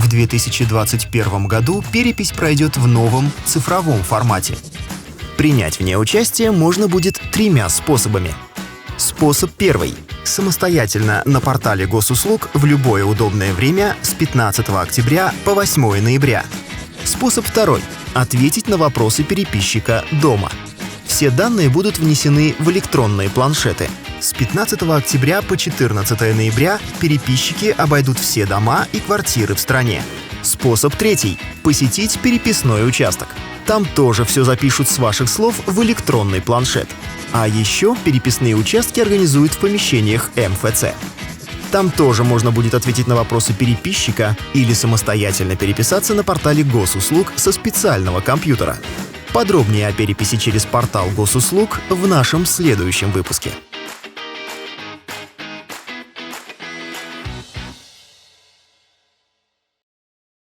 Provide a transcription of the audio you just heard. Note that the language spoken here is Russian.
в 2021 году перепись пройдет в новом цифровом формате. Принять в ней участие можно будет тремя способами. Способ первый. Самостоятельно на портале госуслуг в любое удобное время с 15 октября по 8 ноября. Способ второй. Ответить на вопросы переписчика дома. Все данные будут внесены в электронные планшеты. С 15 октября по 14 ноября переписчики обойдут все дома и квартиры в стране. Способ третий. Посетить переписной участок. Там тоже все запишут с ваших слов в электронный планшет. А еще переписные участки организуют в помещениях МФЦ. Там тоже можно будет ответить на вопросы переписчика или самостоятельно переписаться на портале госуслуг со специального компьютера. Подробнее о переписи через портал госуслуг в нашем следующем выпуске.